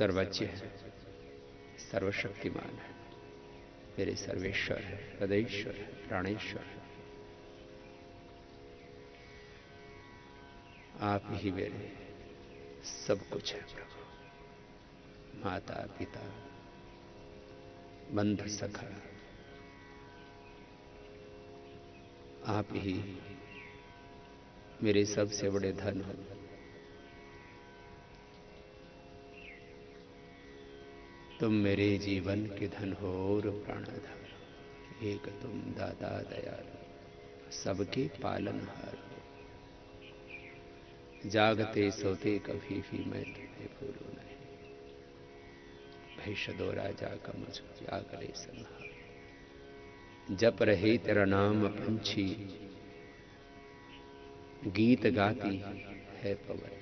सर्वज्ञ है, सर्वशक्तिमान है, मेरे सर्वेश्वर है, हृदयेश्वर है, प्राणेश्वर है। आप ही मेरे सब कुछ है प्रभु। माता पिता, बंधु सखा, आप ही मेरे सबसे बड़े धन हो। तुम मेरे जीवन के धन हो और प्राणाधार। एक तुम दाता दयालु, सबके पालनहार हो। जागते सोते कभी भी मैं तुम्हें भूलूं नहीं। भैष दो राजा का मुझ जागले संहार। जप रहे तेरा नाम पंछी, गीत गाती है पवन।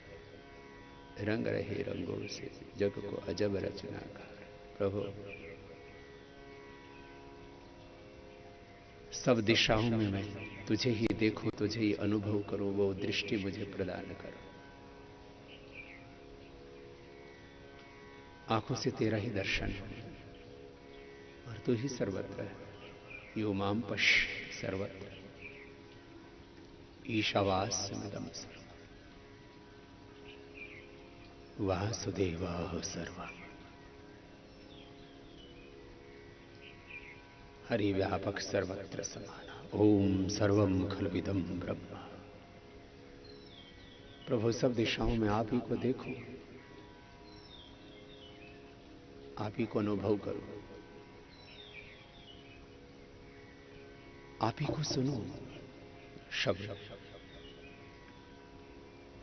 रंग रहे रंगों से जग को अजब रचनाकार। प्रभु, सब दिशाओं में मैं तुझे ही देखूं, तुझे ही अनुभव करूं, वो दृष्टि मुझे प्रदान करो। आंखों से तेरा ही दर्शन हो और तू ही सर्वत्र है। यो माम पश्य सर्वत्र, ईशावास्यमिदं सर्वम्, वासुदेवः सर्वम्। हरि व्यापक सर्वत्र समाना। ओम सर्वम खलविदं ब्रह्म। प्रभु, सब दिशाओं में आप ही को देखो, आप ही को अनुभव करो, आप ही को सुनो। शब्द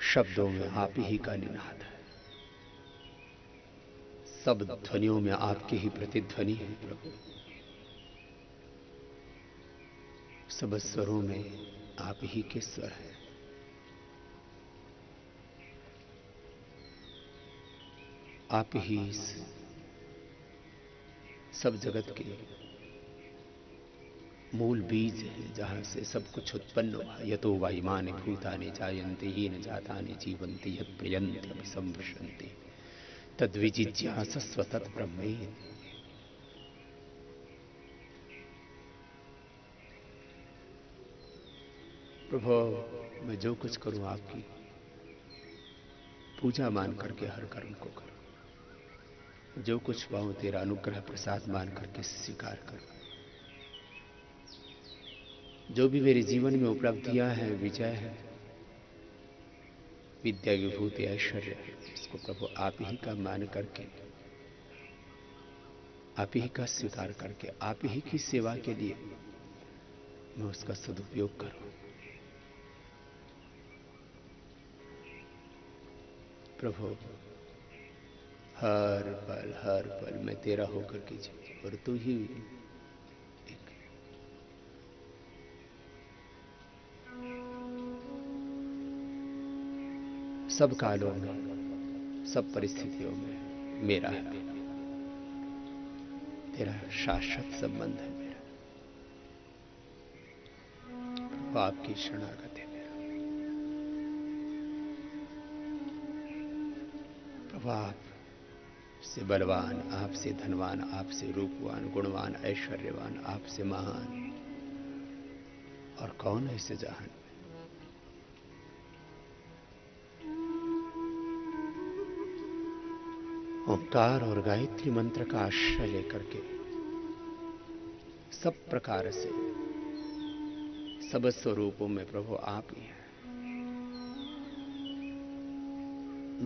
शब्दों में आप ही का निनाद है, सब ध्वनियों में आपकी ही प्रतिध्वनि है प्रभु। सब स्वरों में आप ही के स्वर है। आप ही सब जगत के मूल बीज है, जहां से सब कुछ उत्पन्न हुआ। यतो वायुमानि भूतानि जायन्ते येन जातानि जीवन्ति यत् प्रयन्ति अभिसंविशन्ति तद्विजिज्ञासस्व तत्ब्रह्मेति। प्रभु, मैं जो कुछ करूं आपकी पूजा मान करके हर कर्म को करूं। जो कुछ पाऊं तेरा अनुग्रह प्रसाद मान करके स्वीकार करूं। जो भी मेरे जीवन में उपलब्धियां हैं, विजय है, विद्या विभूति ऐश्वर्य है, इसको प्रभु आप ही का मान करके, आप ही का स्वीकार करके, आप ही की सेवा के लिए मैं उसका सदुपयोग करूं। प्रभु, हर पल मैं तेरा होकर के जी, और तू ही एक सब कालों में, सब परिस्थितियों में मेरा है। तेरा शाश्वत संबंध है मेरा। प्रभु, आपकी शरणागत है मेरा। प्रभु, आप से बलवान, आपसे धनवान, आपसे रूपवान, गुणवान, ऐश्वर्यवान, आपसे महान और कौन है इस जहान में। ओंकार और गायत्री मंत्र का आश्रय लेकर के सब प्रकार से, सब स्वरूपों में प्रभु आप ही हैं।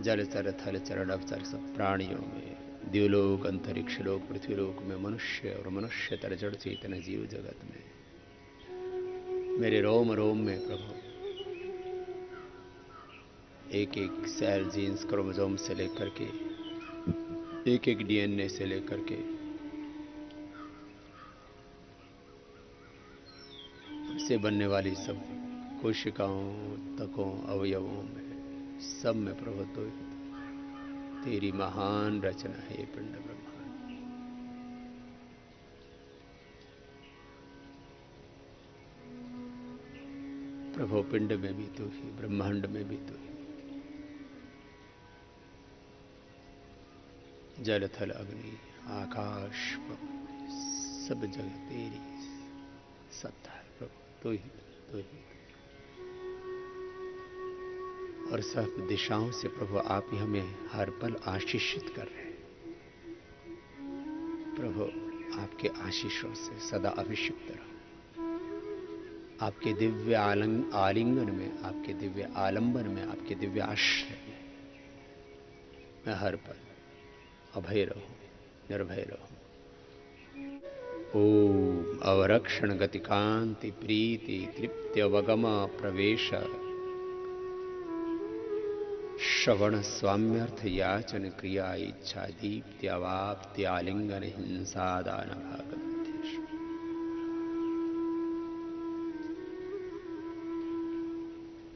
जल चर थल चरण अवचर सब प्राणियों में, द्युलोक अंतरिक्ष लोक पृथ्वीलोक में, मनुष्य और मनुष्य तर जड़ चेतन जीव जगत में, मेरे रोम रोम में प्रभु, एक एक सेल, जीन्स, क्रोमोसोम से लेकर के एक एक डीएनए से लेकर के से बनने वाली सब कोशिकाओं, तकों, अवयवों में, सब में प्रभु तो तेरी महान रचना है ये पिंड ब्रह्मांड। प्रभु, पिंड में भी तू ही, ब्रह्मांड में भी तू ही। जल थल अग्नि आकाश सब जगह तेरी सत्ता है प्रभु, तो ही और सब दिशाओं से प्रभु आप ही हमें हर पल आशीषित कर रहे हैं प्रभु। आपके आशीषों से सदा अभिषिक्त रहो, आपके दिव्य आलिंगन में, आपके दिव्य आलंबन में, आपके दिव्य आश्रय में मैं हर पल अभय रहूं, निर्भय रहूं। ओम अवरक्षण गति कांति प्रीति तृप्ति अवगम प्रवेश श्रवण स्वाम्यर्थ याचन क्रिया इच्छा दीप्ति अवाप्ति आलिंगन हिंसा दान भाग।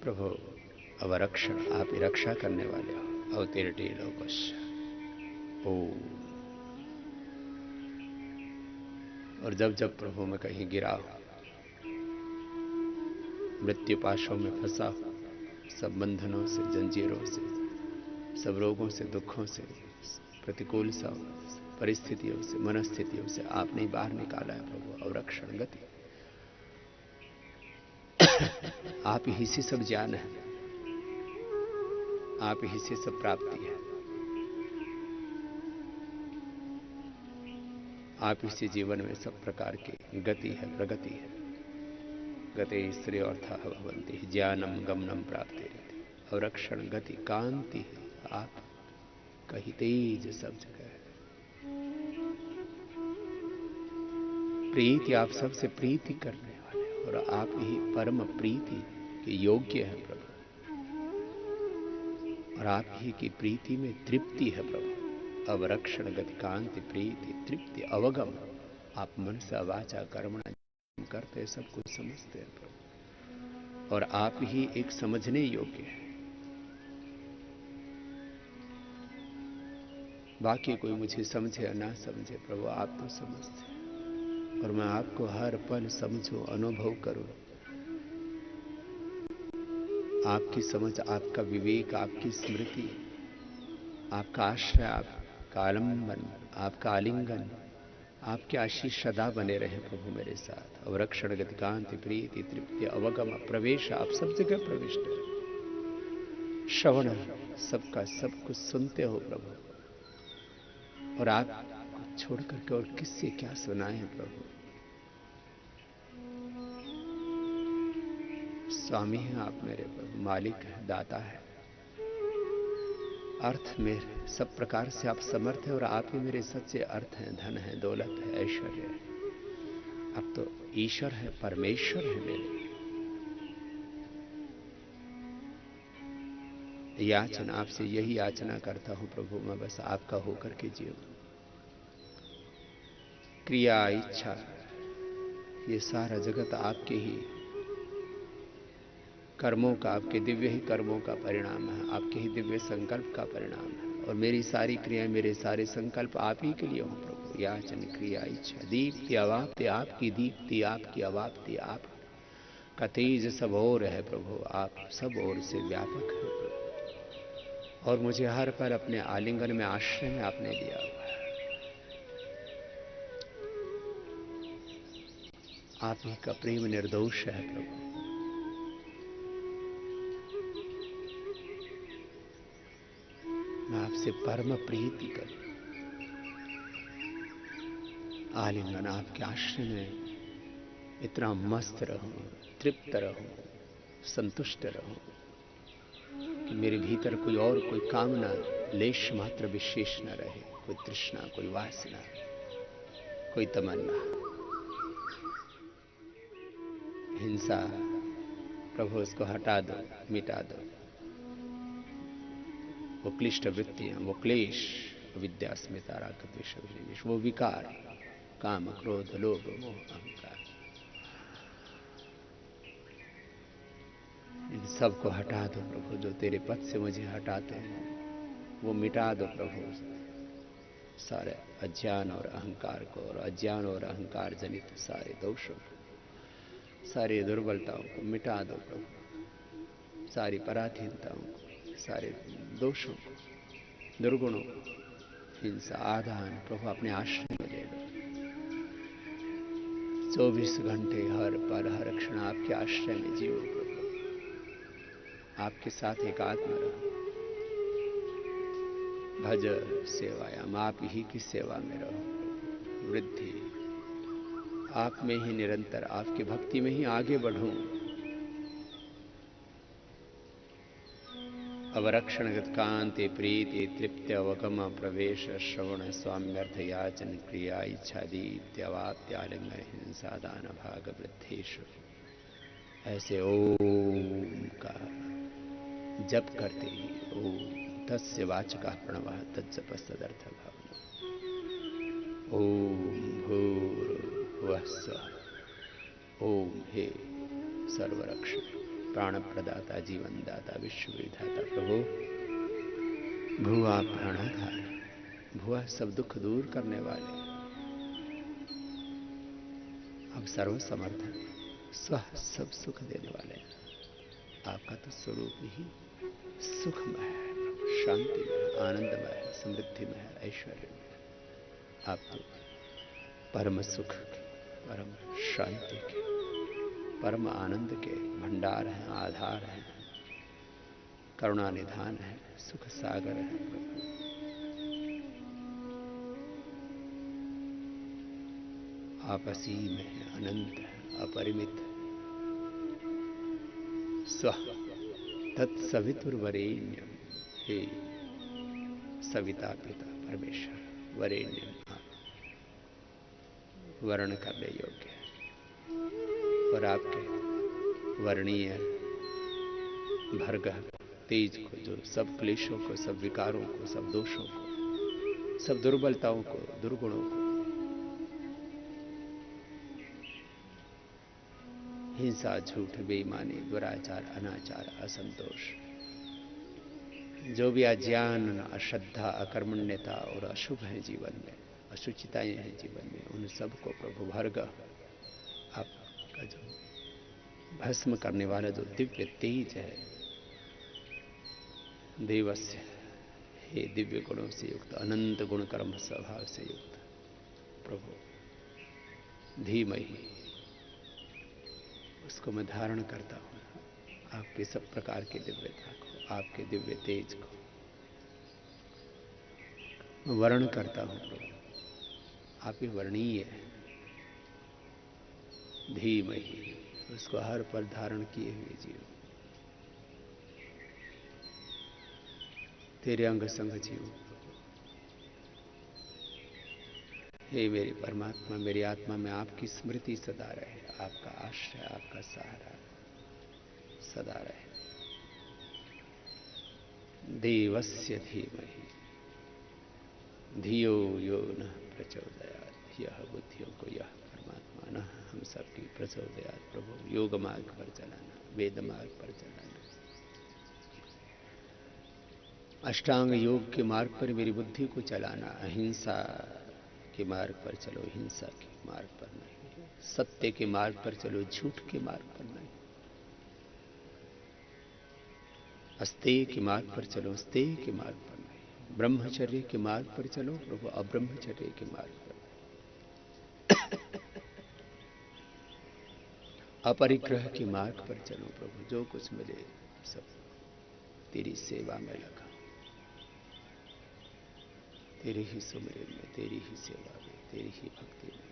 प्रभु अवरक्षण, आप ही रक्षा करने वाले हो। अवतीर्टे लोकस्य ओम। और जब जब प्रभु मैं कहीं गिरा हूं, मृत्यु पाशों में फंसा, सब बंधनों से, जंजीरों से, सब रोगों से, दुखों से, प्रतिकूल परिस्थितियों से, मनस्थितियों से आपने बाहर निकाला है प्रभु। अवरक्षण गति आप ही से सब ज्ञान है, आप ही से सब प्राप्ति है, आप ही से जीवन में सब प्रकार की गति है, प्रगति है। गति स्त्री अर्थाः भवन्ति ज्ञानम गमनम प्राप्ति रहती। अवरक्षण गति कांति है, आप कहीं तेज सब जगह है। प्रीति, आप सबसे प्रीति करने वाले और आप ही परम प्रीति के योग्य है प्रभु। और आप ही की प्रीति में तृप्ति है प्रभु। अवरक्षण गति कांति प्रीति तृप्ति अवगम, आप मन से वाचा कर्मणा करते सब कुछ समझते हैं प्रभु। और आप ही एक समझने योग्य है, बाकी कोई मुझे समझे या ना समझे प्रभु आप तो समझते हैं। और मैं आपको हर पल समझूं, अनुभव करूं। आपकी समझ, आपका विवेक, आपकी स्मृति, आपका आश्रय, आपका आलंबन, आपका आलिंगन, आपके आशीष सदा बने रहे प्रभु मेरे साथ। अवरक्षण गति कांति प्रीति तृप्ति अवगम प्रवेश, आप सब जगह प्रविष्ट है। श्रवण, सबका सब कुछ सुनते हो प्रभु। और आप छोड़ करके और किससे क्या सुनाए प्रभु। स्वामी हैं आप मेरे प्रभु, मालिक है, दाता है। अर्थ में सब प्रकार से आप समर्थ हैं और आप ही मेरे सच्चे अर्थ हैं, धन है, दौलत है, ऐश्वर्य है। अब तो ईश्वर है, परमेश्वर है मेरे। याचना आपसे यही याचना करता हूं प्रभु, मैं बस आपका होकर के जीऊं। क्रिया इच्छा ये सारा जगत आपके ही कर्मों का, आपके दिव्य ही कर्मों का परिणाम है, आपके ही दिव्य संकल्प का परिणाम है। और मेरी सारी क्रियाएं, मेरे सारे संकल्प आप ही के लिए हो प्रभु। याचन क्रिया इच्छा दीप्ति अवाप्ति, आपकी दीप्ति, आपकी अवाप्ति, आप का तेज सब और है प्रभु। आप सब ओर से व्यापक है प्रभु। और मुझे हर पल अपने आलिंगन में, आश्रय में आपने दिया हुआ है। आप ही का प्रेम निर्दोष है प्रभु। मैं आपसे परम प्रीति करूं। आलिंगन, आपके आश्रय में इतना मस्त रहूं, तृप्त रहूं, संतुष्ट रहूं कि मेरे भीतर कोई और कोई कामना लेश मात्र विशेष न रहे। कोई तृष्णा, कोई वासना, कोई तमन्ना, हिंसा प्रभु उसको हटा दो, मिटा दो। वो क्लिष्ट वृत्तियां, वो क्लेश, विद्या स्मिता राग द्वेष विनिवेश, वो विकार, काम क्रोध लोभ मोह अहंकार, इन सब को हटा दो प्रभु। जो तेरे पद से मुझे हटाते हैं वो मिटा दो प्रभु। सारे अज्ञान और अहंकार को, और अज्ञान और अहंकार जनित सारे दोषों को, सारी दुर्बलताओं को मिटा दो प्रभु। सारी पराधीनताओं को, सारे दोषों को, दुर्गुणों को, हिंसा आधान प्रभु अपने आश्रय में ले लो। 24 घंटे हर पल हर क्षण आपके आश्रय में जियो प्रभु। आपके साथ एकात्म रहो। भज सेवायाम, आप ही की सेवा में रहो। वृद्धि आप में ही निरंतर, आपकी भक्ति में ही आगे बढ़ूं। अवरक्षणगत कांति प्रीति तृप्ति अवगम प्रवेश श्रवण स्वाम्यर्थ याचन क्रिया इच्छादीत्यवाप्यालिंगन हिंसा दान भाग वृद्धेश। ऐसे ओम का जप करते ही ओम तस्य वाचका प्रणवः तज्जपस्तदर्थ भावना। ओम भूर्भुवः स्वः। ओम हे सर्वरक्षक प्राण प्रदाता जीवनदाता विश्व विधाता प्रभु। भुआ प्राणाधार, भुआ सब दुख दूर करने वाले, अब सर्व समर्थन, स्व सब सुख देने वाले। आपका तो स्वरूप ही सुखमय है, शांतिमय है, आनंदमय है, समृद्धिमय है, ऐश्वर्य में। आप तो परम सुख के, परम शांति के, परम आनंद के भंडार हैं, आधार हैं, करुणा निधान है, सुख सागर है प्रभु। आप असीम हैं, अनंत हैं, अपरिमित। स्व तत्सवितुर्वरेण्यम, हे सविता पिता परमेश्वर वरेण्यम, वर्ण करने योग्य है। और आपके वर्णीय भर्गह तेज को, जो सब क्लेशों को, सब विकारों को, सब दोषों को, सब दुर्बलताओं को, दुर्गुणों को, हिंसा झूठ बेईमानी दुराचार अनाचार असंतोष, जो भी अज्ञान अश्रद्धा अकर्मण्यता और अशुभ है जीवन में, अशुचिताएं हैं जीवन में, उन सबको प्रभु भर्ग आपका जो भस्म करने वाला जो दिव्य तेज है, देवस्य, हे दिव्य गुणों से युक्त, अनंत गुण कर्म स्वभाव से युक्त प्रभु धीमहि, उसको मैं धारण करता हूं। आपके सब प्रकार की दिव्यता को, आपके दिव्य तेज को मैं वर्ण करता हूं प्रभु। आप ही वर्णीय है। धीमहि, उसको हर पर धारण किए हुए जीव, तेरे अंग संग जीव। हे मेरे परमात्मा, मेरी आत्मा में आपकी स्मृति सदा रहे, आपका आश्रय, आपका सहारा सदा रहे। देवस्य धीमहि धियो यो नः प्रचोदयात्, यह बुद्धियों को, यह परमात्मा न हम सबकी प्रचोदयात् प्रभु। योग मार्ग पर चलाना, वेद मार्ग पर चलाना, अष्टांग योग के मार्ग पर मेरी बुद्धि को चलाना। अहिंसा के मार्ग पर चलो, हिंसा के मार्ग पर नहीं। सत्य के मार्ग पर चलो, झूठ के मार्ग पर नहीं। अस्तेय के मार्ग पर चलो, अस्तेय के मार्ग पर नहीं। ब्रह्मचर्य के मार्ग पर चलो प्रभु, अब्रह्मचर्य के मार्ग पर। अपरिग्रह के मार्ग पर चलो प्रभु। जो कुछ मिले सब तेरी सेवा में लगा, तेरे ही सुमिरन में, तेरी ही सेवा में, तेरी ही भक्ति में।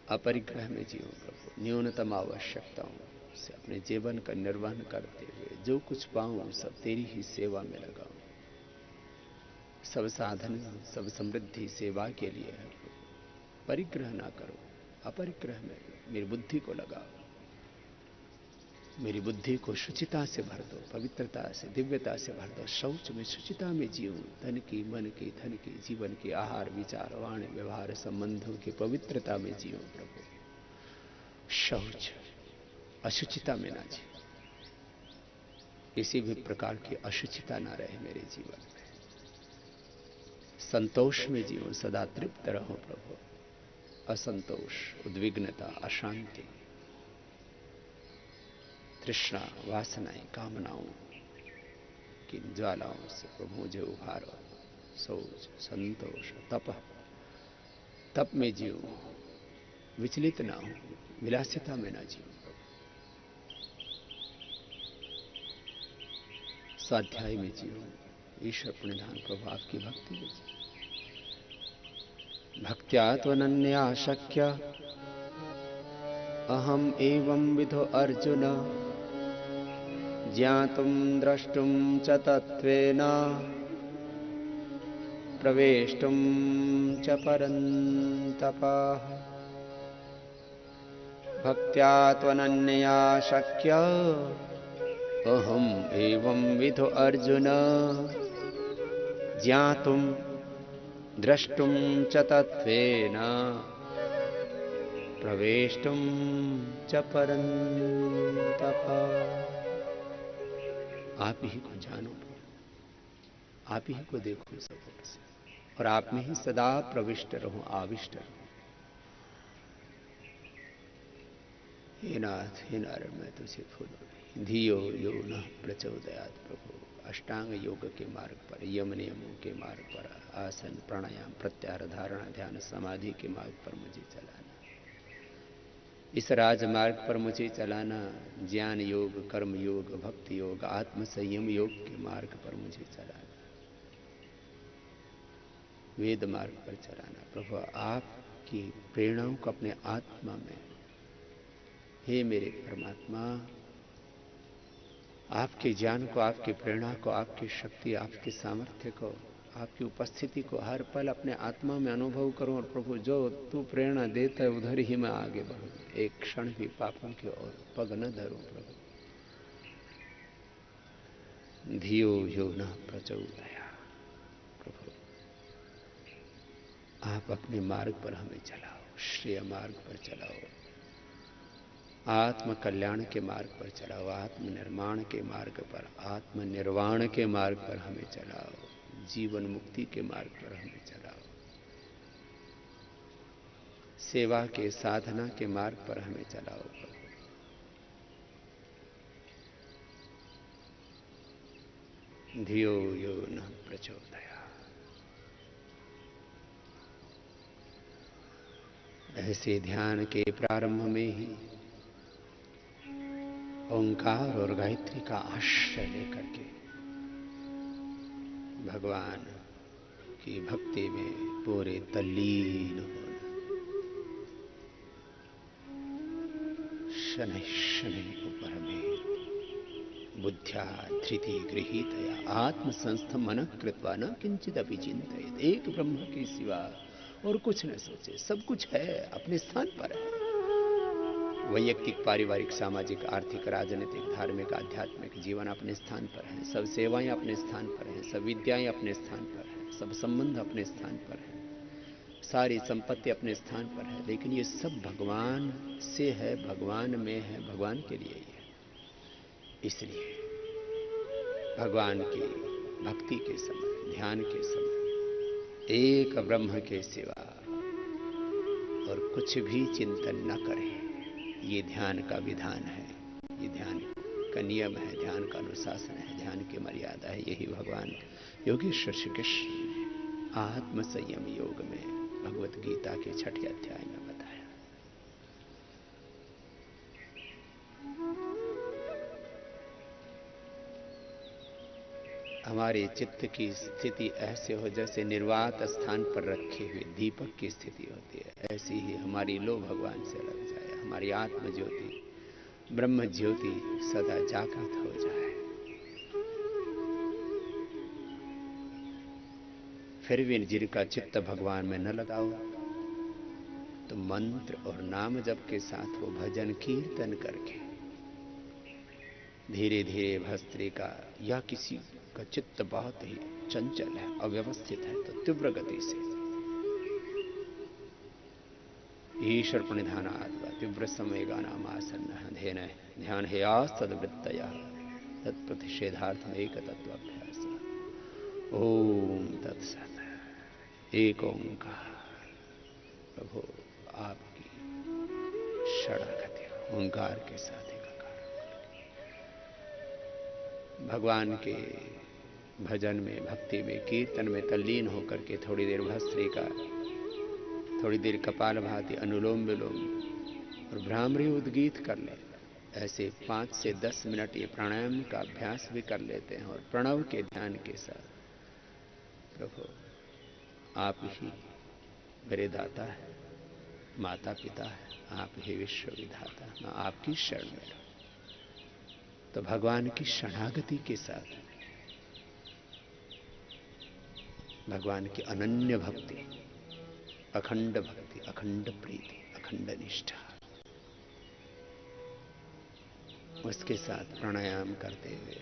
अपरिग्रह में जियो प्रभु। न्यूनतम आवश्यकताओं से अपने जीवन का निर्वहन करते हुए जो कुछ पाऊं सब तेरी ही सेवा में लगाऊं। सब साधन, सब समृद्धि सेवा के लिए है प्रभु। परिग्रह ना करो, अपरिग्रह में मेरी बुद्धि को लगाओ। मेरी बुद्धि को शुचिता से भर दो, पवित्रता से, दिव्यता से भर दो। शौच में, शुचिता में जीऊं। धन की, मन की, धन की, जीवन की, आहार विचार वाणी व्यवहार संबंधों की पवित्रता में जीऊं प्रभु। शौच अशुचिता में ना जीऊं। किसी भी प्रकार की अशुचिता ना रहे मेरे जीवन में। संतोष में जीऊं, सदा तृप्त रहो प्रभु। असंतोष, उद्विग्नता, अशांति, तृष्णा, वासनाएं, कामनाओं की ज्वालाओं से प्रभु मुझे उभारो। सोच, संतोष, तप में जीऊं, विचलित ना हो, विलासिता में ना जीऊं। स्वाध्याय में जीऊं, ईश्वर प्रणिधान प्रभु आपकी भक्ति में जीऊं। भक्त्या त्वनन्या शक्य अहम एवं विधो अर्जुन ज्ञातुं द्रष्टुं च तत्त्वेन प्रवेष्टुं च परन्तप। भक्त्या त्वनन्या शक्य अहम एवं विधो अर्जुन ज्ञातुं द्रष्टुं च तत्त्वेन प्रवेष्टुं च परन्तप। आप ही को जानो, आप ही को देखो सब ओर से, और आप में ही सदा प्रविष्ट रहूं, आविष्ट रहूं। हे नाथ, हे नारायण, मैं तुझे भूलूं। धियो यो न प्रचोदयात् प्रभु। अष्टांग योग के मार्ग पर, यम नियमों के मार्ग पर, आसन प्राणायाम प्रत्याहार धारणा ध्यान समाधि के मार्ग पर मुझे चलाना। इस राजमार्ग पर मुझे चलाना। ज्ञान योग, कर्म योग, भक्ति योग, आत्म संयम योग के मार्ग पर मुझे चलाना। वेद मार्ग पर चलाना। प्रभु आपकी प्रेरणाओं को अपने आत्मा में, हे मेरे परमात्मा, आपके ज्ञान को, आपकी प्रेरणा को, आपकी शक्ति, आपके सामर्थ्य को, आपकी उपस्थिति को हर पल अपने आत्मा में अनुभव करूं। और प्रभु जो तू प्रेरणा देता है उधर ही मैं आगे बढ़ूं। एक क्षण भी पापों की ओर पग न धरूं। प्रभु धियो यो न प्रचोदया। प्रभु आप अपने मार्ग पर हमें चलाओ, श्रेय मार्ग पर चलाओ, आत्म कल्याण के मार्ग पर चलाओ, आत्म निर्माण के मार्ग पर, आत्म निर्वाण के मार्ग पर हमें चलाओ, जीवन मुक्ति के मार्ग पर हमें चलाओ, सेवा के, साधना के मार्ग पर हमें चलाओ। धियो यो न प्रचोदया। ऐसे ध्यान के प्रारंभ में ही ओंकार और गायत्री का आश्रय लेकर के भगवान की भक्ति में पूरे तल्लीन होना। शनै शनै उपरमे बुद्ध्या धृति गृहीतया आत्मसंस्थं मनः कृत्वा न किंचिदपि चिंतयेत्। एक ब्रह्म के सिवा और कुछ न सोचे। सब कुछ है, अपने स्थान पर है। वैयक्तिक, पारिवारिक, सामाजिक, आर्थिक, राजनीतिक, धार्मिक, आध्यात्मिक जीवन अपने स्थान पर है। सब सेवाएं अपने स्थान पर हैं, सब विद्याएं अपने स्थान पर हैं, सब संबंध अपने स्थान पर हैं, सारी संपत्ति अपने स्थान पर है। लेकिन ये सब भगवान से है, भगवान में है, भगवान के लिए ही है। इसलिए भगवान की भक्ति के समय, ध्यान के समय एक ब्रह्म के सिवा और कुछ भी चिंतन न करें। ये ध्यान का विधान है, ये ध्यान का नियम है, ध्यान का अनुशासन है, ध्यान की मर्यादा है। यही भगवान योगेश्वर श्री कृष्ण आत्म संयम योग में भगवत गीता के 6वें अध्याय में बताया। हमारे चित्त की स्थिति ऐसे हो जैसे निर्वात स्थान पर रखे हुए दीपक की स्थिति होती है। ऐसी ही हमारी लो भगवान से लग जाए, हमारी आत्म ज्योति, ब्रह्म ज्योति सदा जागृत हो जाए। फिर भी जिनका चित्त भगवान में न लगाओ तो मंत्र और नाम जप के साथ वो भजन कीर्तन करके धीरे धीरे भस्त्रिका या किसी का चित्त बहुत ही चंचल है, अव्यवस्थित है, तो तीव्र गति से ईश्वर प्रणिधानात् तीव्र समय गानामासन्न ध्येन ध्यान हेयास्तद्वृत्तया तत्प्रतिषेधार्थम एक तत्वाभ्यास। ओम तत्सत। एक ओंकार। प्रभु आपकी शरणागति ओंकार के साथ एकाकार। भगवान के भजन में, भक्ति में, कीर्तन में तल्लीन होकर के थोड़ी देर भस्त्रिका, थोड़ी देर कपालभाति, अनुलोम विलोम और भ्रामरी उद्गीत कर ले। ऐसे 5 से 10 मिनट ये प्राणायाम का अभ्यास भी कर लेते हैं और प्रणव के ध्यान के साथ, प्रभु आप ही मेरे दाता है, माता पिता है, आप ही विश्व विधाता, मैं आपकी शरण में रहूं। तो भगवान की शरणागति के साथ भगवान की अनन्य भक्ति, अखंड भक्ति, अखंड प्रीति, अखंड निष्ठा, उसके साथ प्राणायाम करते हुए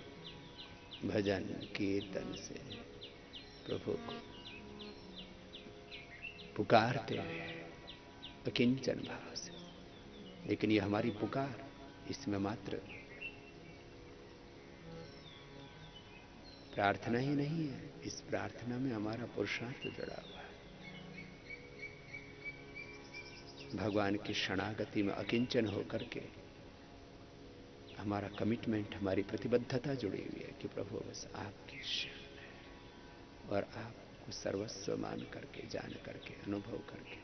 भजन कीर्तन से प्रभु को पुकारते हुए अकिंचन भाव से। लेकिन ये हमारी पुकार, इसमें मात्र प्रार्थना ही नहीं है, इस प्रार्थना में हमारा पुरुषार्थ जुड़ा हुआ है। भगवान की शरणागति में अकिंचन होकर के हमारा कमिटमेंट, हमारी प्रतिबद्धता जुड़ी हुई है कि प्रभु बस आपकी शरण है और आपको सर्वस्व मान करके, जान करके, अनुभव करके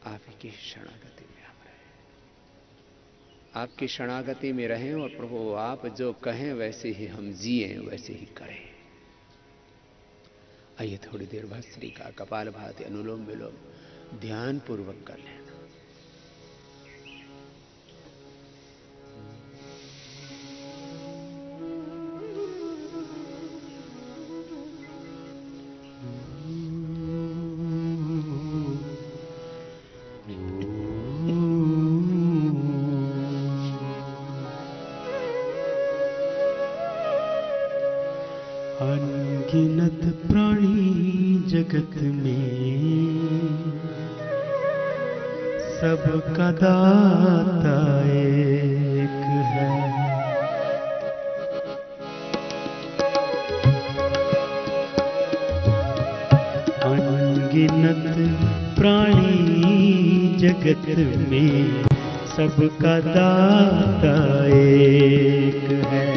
आप की शरणागति में हम रहें, आपकी शरणागति में रहें और प्रभु आप जो कहें वैसे ही हम जिएं, वैसे ही करें। आइए थोड़ी देर भस्त्रिका, कपालभाति, अनुलोम विलोम ध्यान पूर्वक कर लें। अनगिनत प्राणी जगत में सबका दाता एक है। अनगिनत प्राणी जगत में सबका दाता एक है।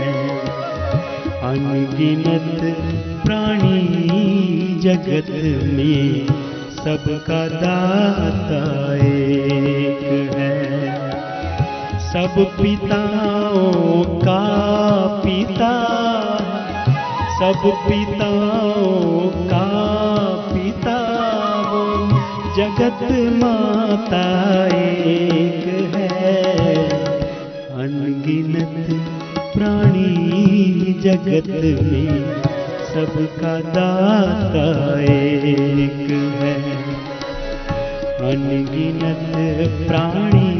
अनगिनत प्राणी जगत में सबका दाता एक है। सब पिताओं का पिता, सब पिताओं का पिता वो जगत माता एक है। अनगिनत प्राणी जगत में सबका दाता एक है। अनगिनत प्राणी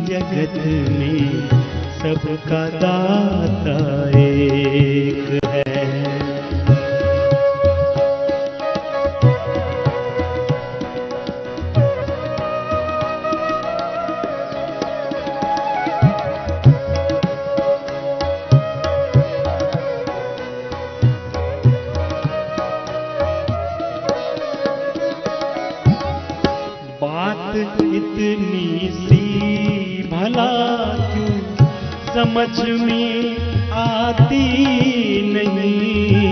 जगत में सबका दाता एक है। इतनी सी भला क्यों समझ में आती नहीं।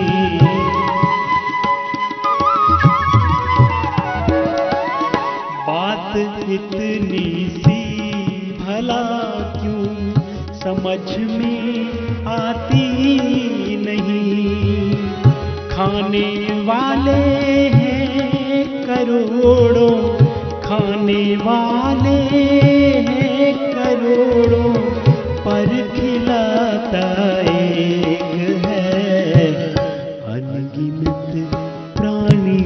बात इतनी सी भला क्यों समझ में आती नहीं। खाने वाले हैं करोड़ों, खाने वाले हैं करोड़ों, पर खिलाता एक है। अनगिनत प्राणी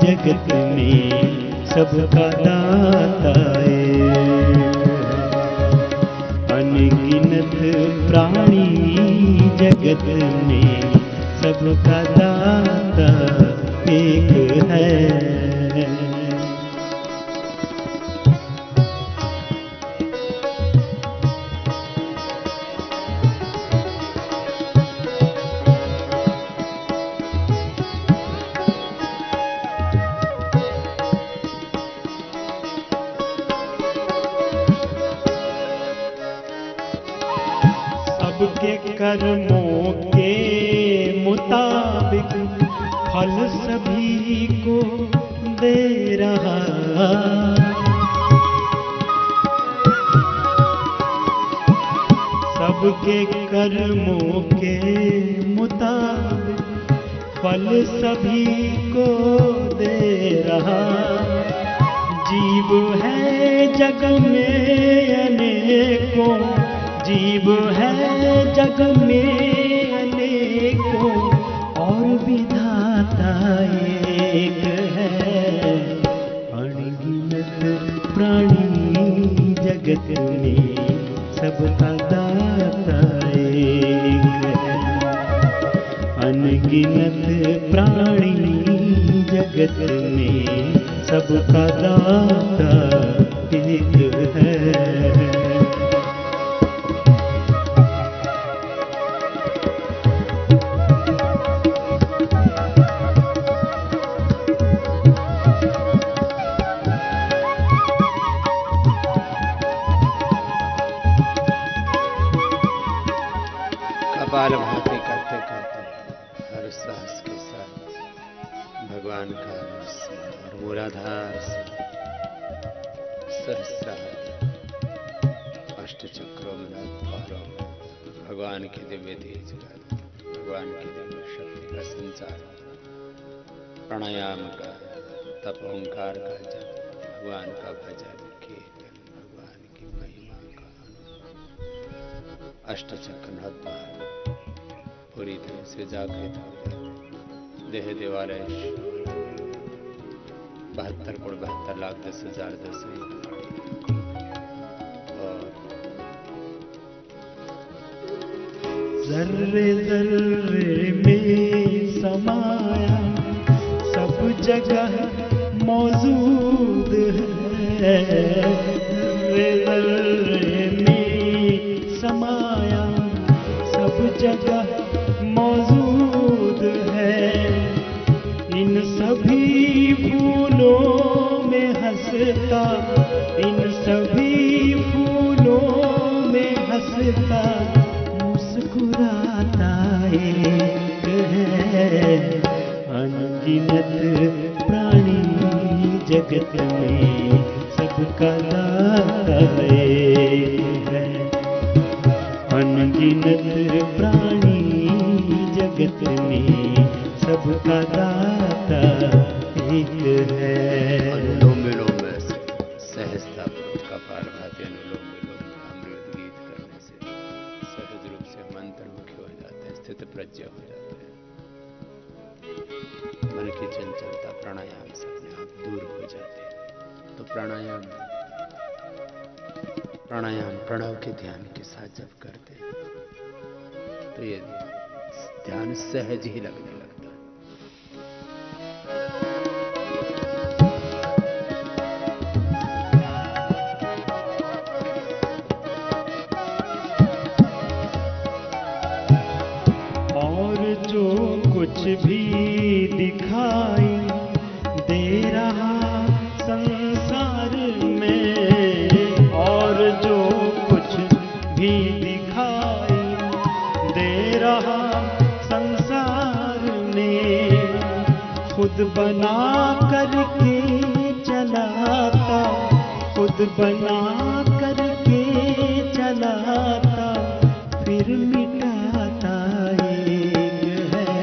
जगत में सबका दाता एक है। अनगिनत प्राणी जगत में सबका दाता एक है। सबके कर्मों के फल सभी को दे रहा, सबके कर्मों के मुताबिक फल सभी को दे रहा। जीव है जग में अनेकों, जीव है जग में अनेकों, और विधाता एक है। अनगिनत प्राणी जगत में सबका दाता एक है। अनगिनत प्राणी जगत में सबका दाता एक है। कपाल भाती करते करते हर सांस के साथ भगवान का और मूलाधार सहस्रार अष्टचक्रों में द्वारों में भगवान की दिव्य तेज का, भगवान की दिव्य शक्ति का संचार, प्राणायाम का, तप ओंकार का जप, भगवान का भजन कीर्तन, भगवान की महिमा का अष्टचक्र द्वार पूरी तरह से जागृत हो जाते। देह देवालय 72 करोड़ 72 लाख 10,000 10 और जर्रे जर्रे में समाया सब जगह मौजूद है। जर्रे जर्रे में समाया सब जगह मौजूद है। इन सभी फूलों में हंसता, इन सभी फूलों में हंसता मुस्कुराता एक है। अनगिनत प्राणी जगत में सबका दाता एक है। अनगिनत प्राणी जगत में सबका दाता एक है। अनुलोम विलोम से सहजता कपाल भाती अनुलोम विलोम अमृत गीत करने से सहज रूप से मंत्रमुखी हो जाते हैं, स्थित प्रज्ञ हो जाते हैं। मन की चंचलता प्राणायाम से अपने आप दूर हो जाती है। तो प्राणायाम प्रणव के ध्यान के साथ जब करते हैं तो ये ध्यान सहज ही लगने लगता है। और जो कुछ भी दिखाई दे रहा संसार में, और जो कुछ भी दिखाई दे रहा संसार में, खुद बना करके चलाता, खुद बना करके चलाता, फिर मिटाता एक है।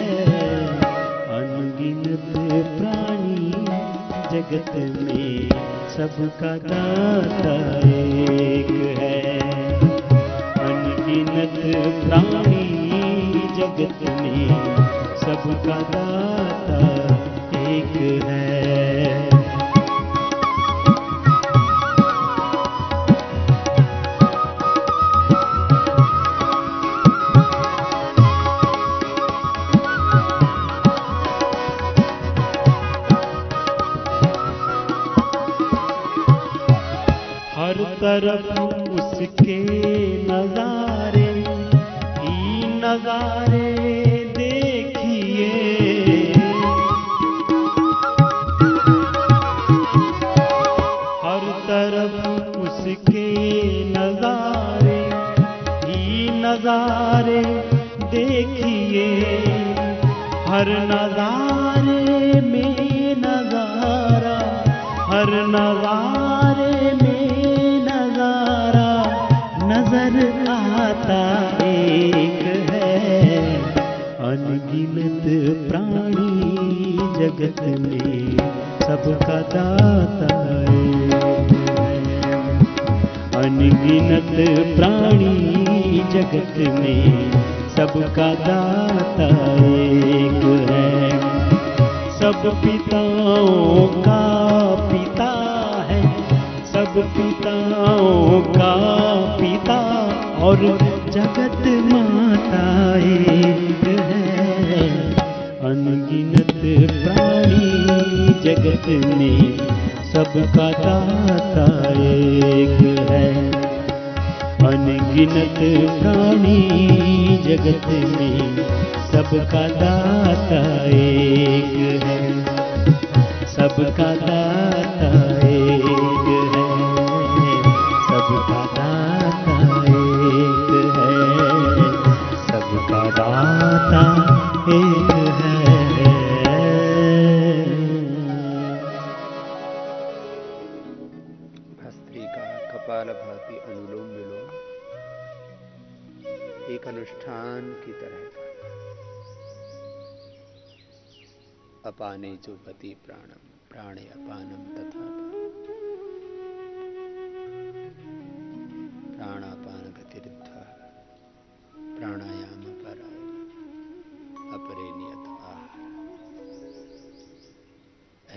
अनगिनत प्राणी जगत में सबका दाता एक है। अनगिनत प्राणी जगत में सबका दाता एक है। हर तरफ उसके नजारे ही नजारे देखिए। हर तरफ उसके नजारे ही नजारे देखिए। हर नजारे हर नजारे में नजारा नजर आता एक है। अनगिनत प्राणी जगत में सबका दाता एक है। अनगिनत प्राणी जगत में सबका दाता एक है। सब पिताओं का पिता है, सब पिताओं का पिता और जगत माता एक है। अनगिनत प्राणी जगत में सबका दाता एक है। अनगिनत प्राणी जगत में सबका दाता एक है। सबका दाता एक है। सबका दाता एक है। सबका दाता एक है। भस्त्रिका कपालभाति अनुलोम विलोम एक अनुष्ठान की तरह था। अपाने जो पति प्राणम प्राणे अपानम तथा प्राणापान गतिरिद्धा प्राणायाम पराय अपरे नियत आहार।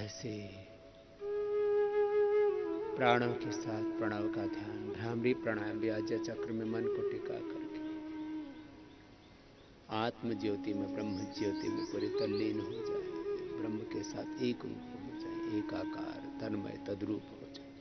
ऐसे प्राणों के साथ प्रणव का ध्यान भ्रामरी प्राणायाम व्याज्य चक्र में मन को टिका करके आत्म ज्योति में ब्रह्म ज्योति में पूरे तल्लीन हो जाए। ब्रह्म के साथ एक रूप हो जाए, एकाकार तन्मय तद्रूप हो जाए।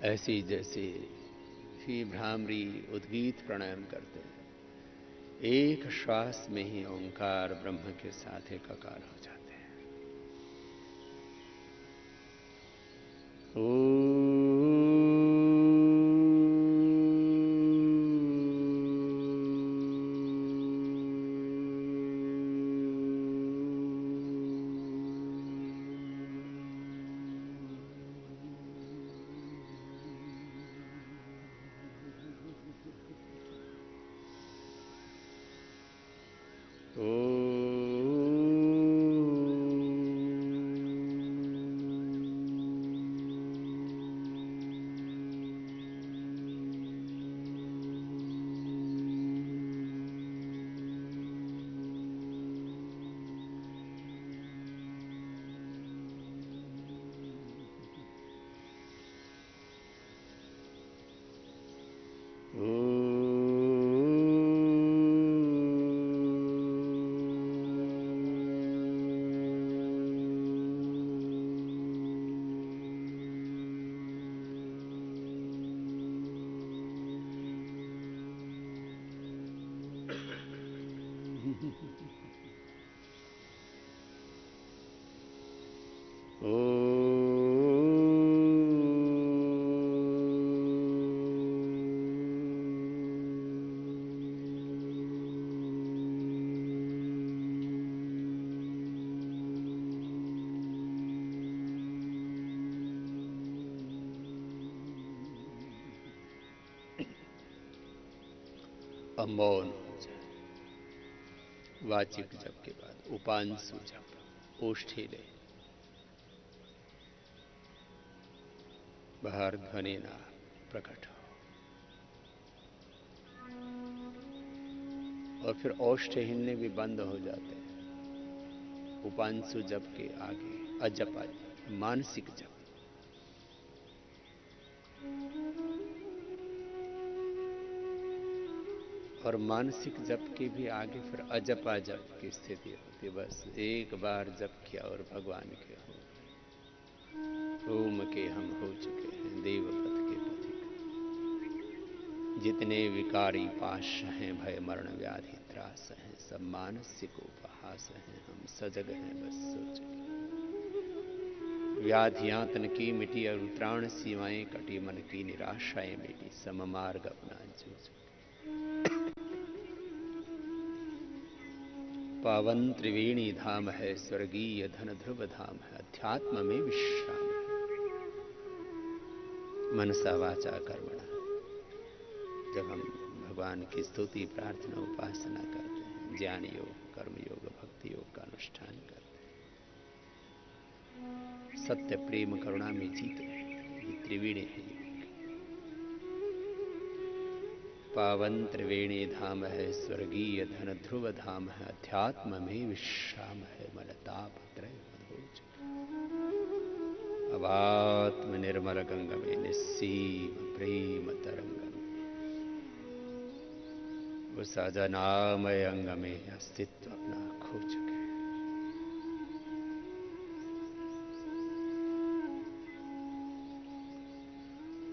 ऐसी जैसे श्री भ्रामरी उद्गीत प्राणायाम करते हैं, एक श्वास में ही ओंकार ब्रह्म के साथ एकाकार हो जाते हैं। मौन हो जाए। वाचिक जप के बाद उपांशु जप, ओष्ठी ले, बाहर ध्वनि ना प्रकट हो, और फिर ओष्ठ हिलने भी बंद हो जाते हैं। उपांशु जप के आगे अजप आ जाए, मानसिक जप। और मानसिक जप के भी आगे फिर अजपा जप की स्थिति होती है। बस एक बार जप किया और भगवान के हो गए। ओम के हम हो चुके हैं देवपथ के पथिक। जितने विकारी पाश हैं, भय मरण व्याधि त्रास हैं, सब मानसिक उपहास हैं, हम सजग हैं बस सोच के। व्याधियां तन की मिटी और उत्तराण सीमाएं कटी, मन की निराशाएं मिटी, सम मार्ग अपना जूझ। पावन त्रिवेणी धाम है, स्वर्गीय धन ध्रुव धाम है, अध्यात्म में विश्राम है। मनसा वाचा कर्मणा, जब हम भगवान की स्तुति प्रार्थना उपासना करते हैं, ज्ञान योग, कर्म योग, भक्ति योग का अनुष्ठान करते हैं, सत्य प्रेम करुणा में जीते हैं, ये त्रिवेणी है योग। पावन त्रिवेणी धाम है, स्वर्गीय धन ध्रुव धाम है, अध्यात्म में विश्राम है, मलताप त्रय मधोज। अवात्म निर्मल गंग में, निस्सीम प्रेम तरंग में, उस अजनामय अंग में अस्तित्व अपना खो चुके।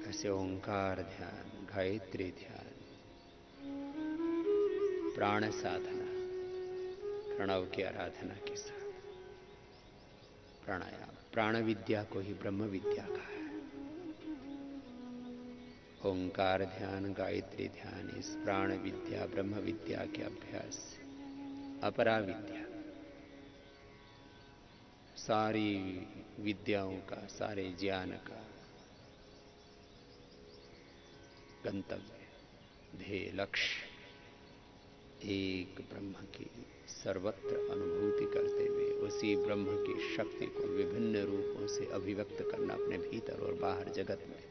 ऐसे ओंकार ध्यान, गायत्री ध्यान, प्राण साधना, प्रणव की आराधना के साथ प्राणायाम, प्राण विद्या को ही ब्रह्म विद्या कहा है। ओंकार ध्यान, गायत्री ध्यान, इस प्राण विद्या ब्रह्म विद्या के अभ्यास से अपरा विद्या, सारी विद्याओं का, सारे ज्ञान का गंतव्य, ध्येय, लक्ष्य एक ब्रह्म की सर्वत्र अनुभूति करते हुए उसी ब्रह्म की शक्ति को विभिन्न रूपों से अभिव्यक्त करना अपने भीतर और बाहर जगत में।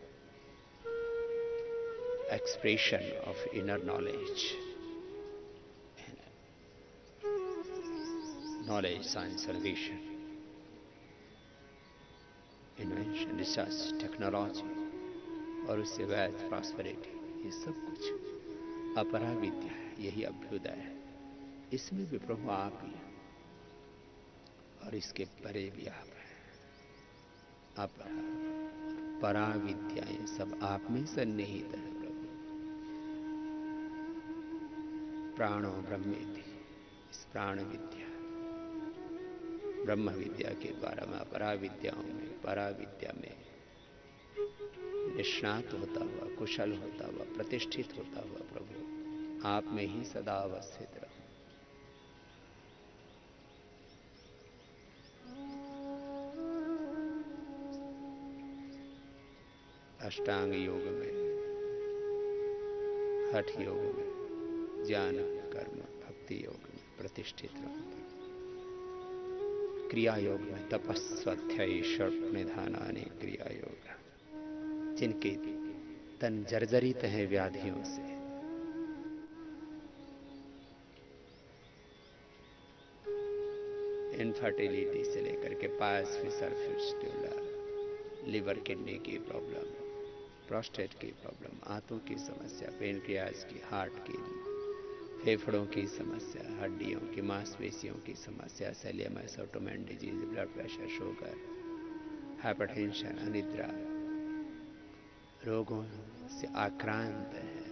Expression of inner knowledge, knowledge, science, सर्वेशन, invention, research, technology, और उससे वेल्थ, प्रॉस्पेरिटी, ये सब कुछ अपरा विद्या है। यही अभ्युदय है। इसमें भी प्रभु आप ही हैं और इसके परे भी आप हैं। अपरा परा विद्याएं सब आप में सन्निहित है प्रभु। प्राणो ब्रह्मेति, इस प्राण विद्या ब्रह्म विद्या के द्वारा मैं अपरा विद्याओं में, परा विद्या में निष्णात होता हुआ, कुशल होता हुआ, प्रतिष्ठित होता हुआ प्रभु आप में ही सदा अवस्थित रहूं। अष्टांग योग में, हठ योग में, ज्ञान कर्म भक्ति योग में प्रतिष्ठित रहूं। क्रिया योग में तपस्वाध्याय षट निधानानि क्रिया योग, जिनके तन जर्जरित है व्याधियों से, इनफर्टिलिटी से लेकर के पायस फिशर फिस्टुला, लिवर किडनी की प्रॉब्लम, प्रोस्टेट की प्रॉब्लम, आंतों की समस्या, पेनक्रियाज की, हार्ट की, फेफड़ों की समस्या, हड्डियों की, मांसपेशियों की समस्या, सेलियमस, autoimmune disease, blood pressure, sugar, hypertension, अनिद्रा रोगों से आक्रांत है,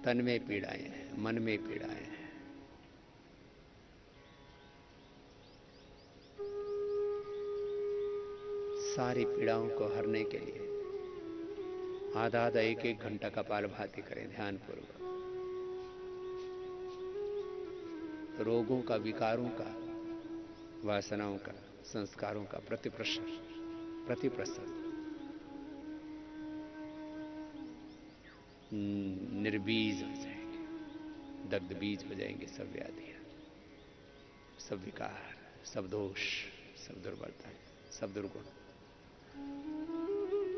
तन में पीड़ाएं हैं, मन में पीड़ाएं हैं, सारी पीड़ाओं को हरने के लिए आधा आधा एक एक घंटा कपालभाति करें ध्यानपूर्वक। रोगों का, विकारों का, वासनाओं का, संस्कारों का प्रतिप्रसव निर्बीज हो जाएंगे, दग्ध बीज हो जाएंगे सब व्याधियां, सब विकार, सब दोष, सब दुर्बलता, सब दुर्गुण,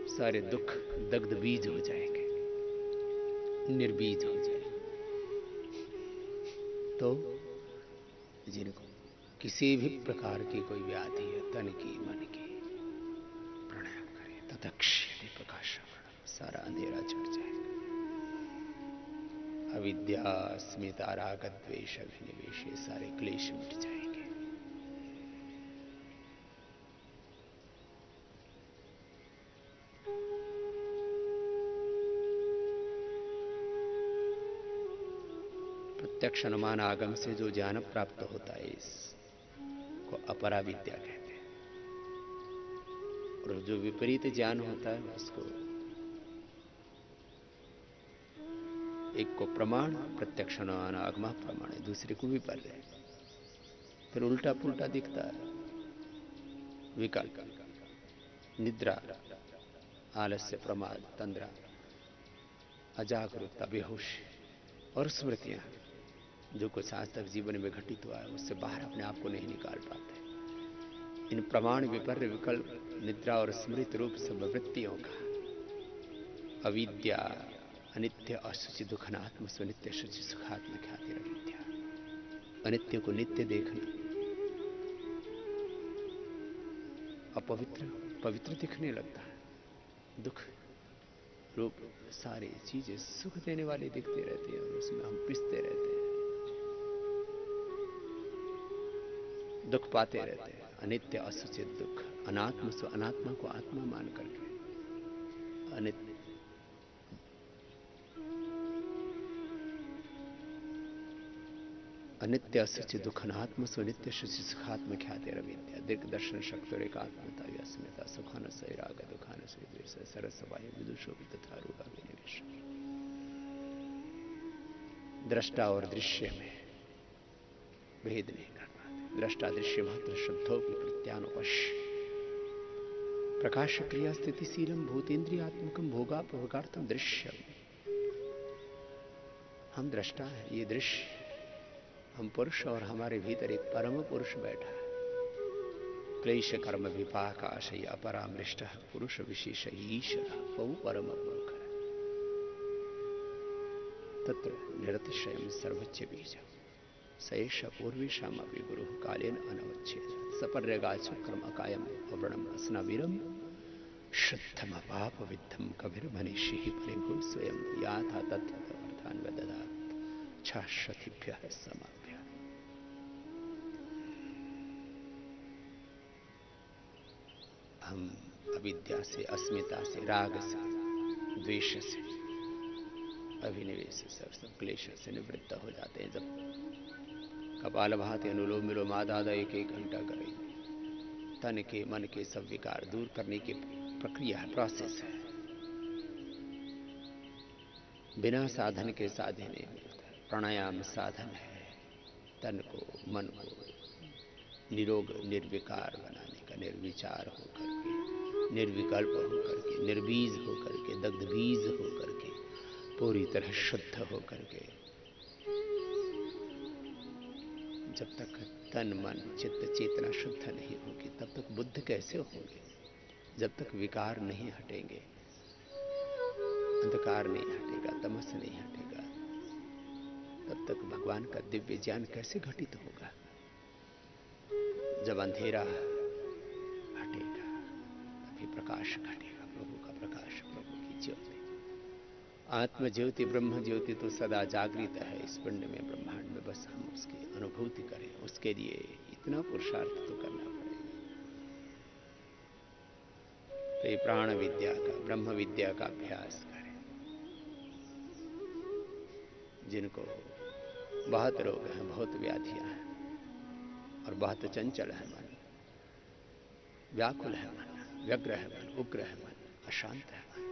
सारे दुख दग्ध बीज हो जाएंगे, निर्बीज हो जाएंगे। तो जिनको किसी भी प्रकार की कोई व्याधि है, तन की मन की, प्राणायाम करें, तदक्षिणी प्रकाश, सारा अंधेरा छट जाएगा। अविद्या, अस्मिता, राग, द्वेष, अभिनिवेश, ये सारे क्लेश मिट जाएंगे। प्रत्यक्ष अनुमान आगम से जो ज्ञान प्राप्त होता है इसको अपरा विद्या कहते हैं, और जो विपरीत ज्ञान होता है उसको, एक को प्रमाण प्रत्यक्ष अनुमान आगम प्रमाण है, दूसरे को विपर्य है, फिर उल्टा पुल्टा दिखता है। विकल्प, निद्रा, आलस्य, प्रमाद, तंद्रा, अजागरूकता, बेहोशी और स्मृतियां, जो कुछ आज तक जीवन में घटित हुआ है उससे बाहर अपने आप को नहीं निकाल पाते। इन प्रमाण, विपर्य, विकल्प, निद्रा और स्मृत रूप सब वृत्तियों का अविद्या, अनित्य, अशुचि, दुखनात्म, स्वनित्य, शुचि, सुखात्म, ख्याति, अविद्या। अनित्य को नित्य देखना, अपवित्र पवित्र दिखने लगता है, दुख रूप सारी चीजें सुख देने वाली दिखती रहती है और उसमें हम पिसते रहते हैं, दुख पाते रहते हैं। अनित्य, असुचित, दुख, अनात्म, सो अनात्मा को आत्मा मान करके, अनित्य, अनित्य, असुचित, दुख, अनात्म, सो नित्य, शुचि, सुखात्म, ख्याति, अविद्या। दिग् दर्शन, शक्ति और एकात्मता, अस्मिता, सुखान से राग, दुखान से द्वेष, सरस, वायु, विदुषो भी तथा रूढ़, विनिवेश। दृष्टा और दृश्य में भेद नहीं कर पाते। दृष्टा दृश्य मात्र शुद्धो की प्रत्यानुपश प्रकाश क्रिया स्थितिशीलम भूतेन्द्रियात्मकम भोगापभोगार्थम दृश्यम। हम दृष्टा है, ये दृश्य, हम पुरुष और हमारे भीतर एक परम पुरुष बैठा है। क्लेश कर्म विपाक आशय अपरामृष्ट पुरुष विशेष ईश्वर बहु परम मूर्ख तत्र निरतिशयम सर्वोच्च बीज सैष पूर्वेशम अभी गुरु कालेन अनवच्छेद सपर्यगाच क्रम अकायम अवर्णम अस्नवीरम शुद्धम पाप विद्धम कबीर मनीषी परिभु स्वयं याथा तथा अर्थान वददात शाश्वतीभ्यः समाभ्य। हम अविद्या से, अस्मिता से, राग से, द्वेष से, अभिनिवेश से, सब क्लेश से निवृत्त हो जाते हैं। जब कपालभाति, अनुलोम विलोम आधा एक एक घंटा करें, तन के मन के सब विकार दूर करने की प्रक्रिया है, प्रोसेस है। बिना साधन के साधन नहीं मिलता। प्राणायाम साधन है, तन को, मन को निरोग निर्विकार बनाने का, निर्विचार होकर के, निर्विकल्प होकर के, निर्बीज होकर के, दग्धबीज होकर के, पूरी तरह शुद्ध होकर के। जब तक तन मन चित्त चेतना शुद्ध नहीं होगी तब तक बुद्ध कैसे होंगे? जब तक विकार नहीं हटेंगे, अंधकार नहीं हटेगा, तमस नहीं हटेगा, तब तक भगवान का दिव्य ज्ञान कैसे घटित होगा? जब अंधेरा हटेगा तभी प्रकाश घटेगा, प्रभु का प्रकाश, प्रभु की ज्योति। आत्म ज्योति, ब्रह्म ज्योति तो सदा जागृत है इस पिंड में, ब्रह्मांड में। बस हम उसकी अनुभूति करें, उसके लिए इतना पुरुषार्थ तो करना पड़ेगा। तो ये प्राण विद्या का, ब्रह्म विद्या का अभ्यास करें। जिनको बहुत रोग हैं, बहुत व्याधियां हैं और बहुत चंचल है मन, व्याकुल है मन, व्यग्र है मन, उग्र है मन, अशांत है मन,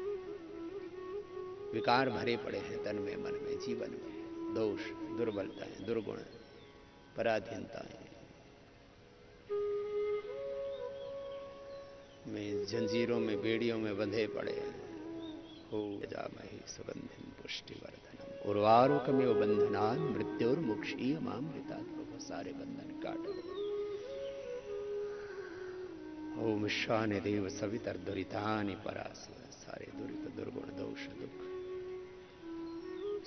विकार भरे पड़े हैं तन में, मन में, जीवन में, दोष, दुर्बलताएं, दुर्गुण, पराधीनताएं में, जंजीरों में, बेड़ियों में बंधे पड़े हैं, ओ यजामहे सुगंधिं पुष्टिवर्धनम् उर्वारुकमिव बंधनान् मृत्योर्मुक्षीयमामृतात्। प्रभु सारे बंधन काट दो। ओम ईशान्य देव सवितर्दुरितानि परास्व। सारे दुरित दुर्गुण दोष दुख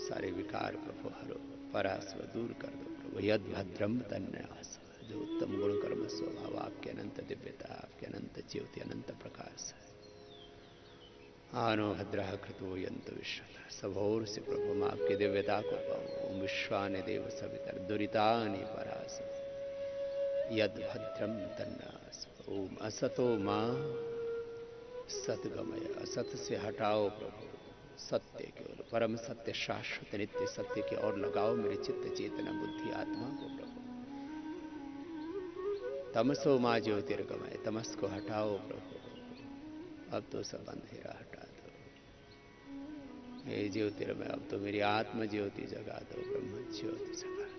सारे विकार प्रभु हरो परास्व दूर कर दो प्रभु। यद भद्रम तन्यास जो उत्तम गुण कर्म स्वभाव आपके अनंत दिव्यता आपके अनंत ज्योति अनंत प्रकाश है। आनो भद्रः कृतो यंतु विश्वतः सबोर से प्रभु मैं आपकी दिव्यता को पाऊं। ओम विश्वानि देव सवितर दुरितानि परास यद भद्रम तन्नास। ओम असतो मां सतगमय असत से हटाओ प्रभु सत्य की ओर परम सत्य शाश्वत नित्य सत्य की ओर लगाओ मेरे चित्त चेतना बुद्धि आत्मा को प्रभु। तमसो मां ज्योतिर्गमय तमस को हटाओ प्रभु। अब तो सब अंधेरा हटा दो हे ज्योतिर्मय। अब तो मेरी आत्म ज्योति जगा दो ब्रह्म ज्योति जगा दो।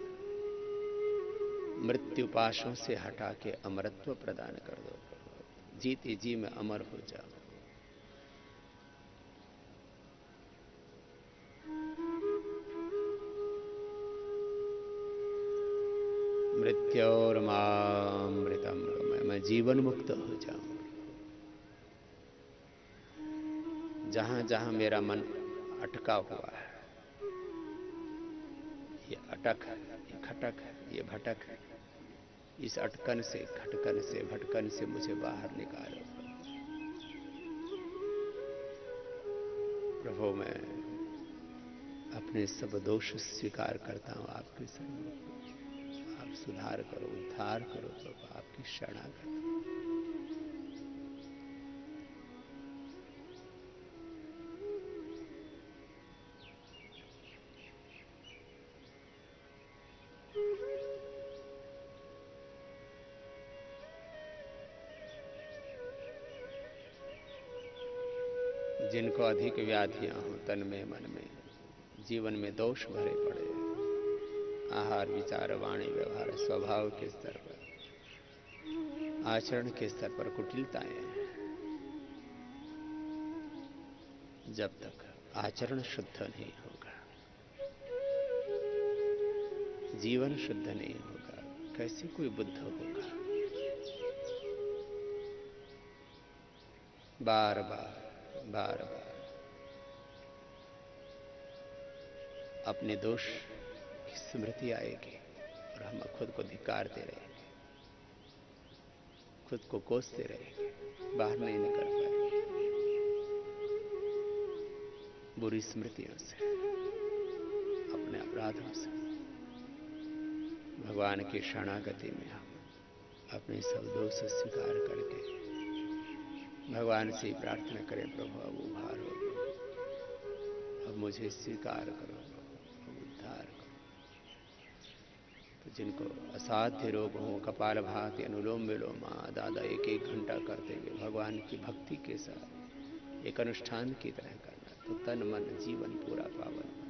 मृत्यु पाशों से हटा के अमरत्व प्रदान कर दो प्रभु। जीते जी में अमर हो जाओ। मृत्योर्मामृतम गमय मैं जीवन मुक्त हो जाऊं। जहां जहां मेरा मन अटका हुआ है ये अटक है ये खटक है ये भटक है इस अटकन से खटकन से भटकन से मुझे बाहर निकालो प्रभु। मैं अपने सब दोष स्वीकार करता हूं आपके सामने। आप सुधार करो उद्धार करो प्रभु। आपकी शरणागत जिनको अधिक व्याधियां हो तन में मन में जीवन में दोष भरे पड़े आहार विचार वाणी व्यवहार स्वभाव के स्तर पर आचरण के स्तर पर कुटिलताएं जब तक आचरण शुद्ध नहीं होगा जीवन शुद्ध नहीं होगा कैसे कोई बुद्ध होगा। बार बार अपने दोष की स्मृति आएगी और हम खुद को धिक्कारते रहेंगे खुद को कोसते रहेंगे बाहर नहीं निकल पाएंगे बुरी स्मृतियों से अपने अपराधों से। भगवान की शरणागति में हम अपने सब दोष स्वीकार करके भगवान से प्रार्थना करें प्रभु अब उभारो अब मुझे स्वीकार करो प्रभु उद्धार करो। तो जिनको असाध्य रोग हो कपालभाति अनुलोम विलोम दादा एक एक घंटा करते हुए भगवान की भक्ति के साथ एक अनुष्ठान की तरह करना तो तन मन जीवन पूरा पावन हो जाए।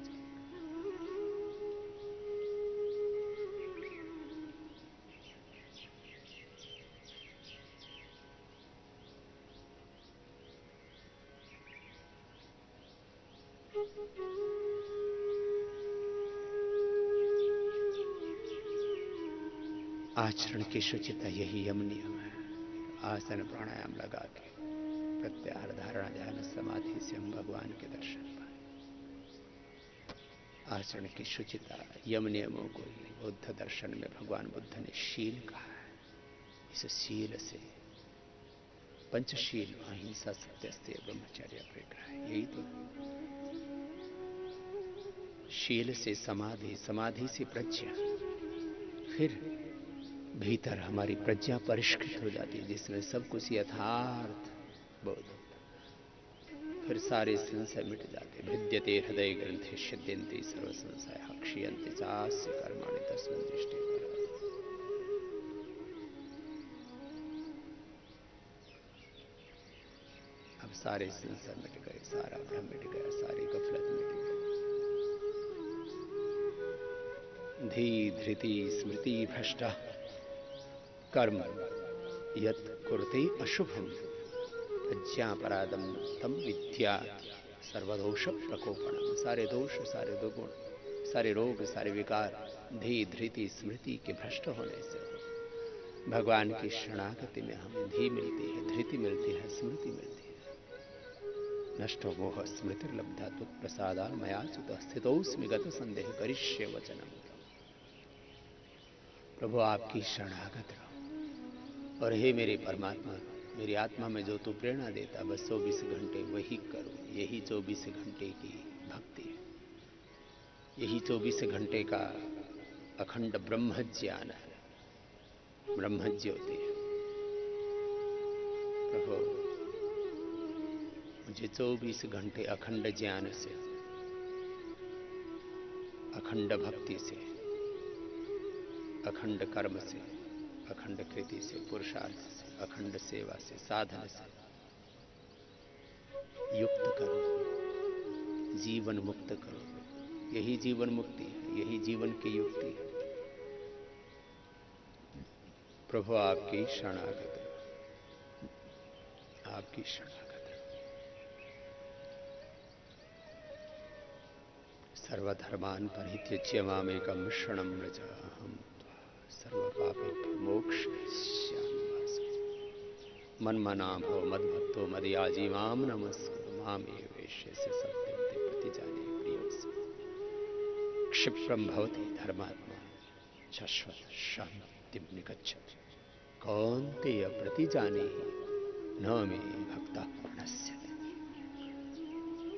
आचरण की शुचिता यही यम नियम है। आसन प्राणायाम लगा के प्रत्याहार धारणा ध्यान समाधि से हम भगवान के दर्शन पाए। आचरण की शुचिता यम नियमों को ही बुद्ध दर्शन में भगवान बुद्ध ने शील कहा है। इस शील से पंचशील अहिंसा सत्यस्तेय ब्रह्मचर्य परिग्रह यही तो शील से समाधि समाधि से प्रज्ञा फिर भीतर हमारी प्रज्ञा परिष्कृत हो जाती है जिसमें सब कुछ यथार्थ बोध होता फिर सारे संशय मिट जाते। भिद्यते हृदय ग्रंथे सिद्ध्यन्ति सर्व संशय क्षीयन्ति चास्य कर्माणि तस्मिन् दृष्टे परा। अब सारे संशय मिट गए सारा भ्रम मिट गया सारी गफलत मिट गई। धी धृति स्मृति भ्रष्टा कर्म यत् कुरुते अशुभम प्रज्ञापराधम तम विद्या सर्वदोष प्रकोपणम, सारे दोष, सारे दुर्गुण, सारे रोग, सारे विकार धी धृति स्मृति के भ्रष्ट होने से हो। भगवान की शरणागति में हमें धी मिलती है, धृति मिलती है, स्मृति मिलती है। नष्टो मोह स्मृतिर्लब्धा त्वत्प्रसादा मया च्युत स्थितोऽस्मि गत संदेह करिष्ये वचनम। प्रभु आपकी शरणागत रहो और हे मेरे परमात्मा, मेरी आत्मा में जो तू प्रेरणा देता बस 24 घंटे वही करो। यही 24 घंटे की भक्ति है, यही 24 घंटे का अखंड ब्रह्म ज्ञान है, ब्रह्म ज्योति है। प्रभु मुझे 24 घंटे अखंड ज्ञान से, अखंड भक्ति से, अखंड कर्म से, अखंड कृति से, पुरुषार्थ से, अखंड सेवा से, साधन से युक्त करो, जीवन मुक्त करो। यही जीवन मुक्ति है, यही जीवन की युक्ति है। प्रभु आपकी शरणागत, आपकी शरणागत। सर्वधर्मान् परित्यज्य मामेकं शरणं व्रज, अहं सर्वपापेभ्यो मोक्षयिष्यामि मा शुचः। मन्मना भव मद्भक्तो मदयाजी मां नमस्कुरु, मामे वैश्यस्य सत्यं ते प्रतिजाने प्रियोऽसि। क्षिप्रं भवति धर्मात्मा शाश्वत शान्तिं निगच्छति। कौन्तेय प्रतिजानीहि न मे भक्तः प्रणश्यति।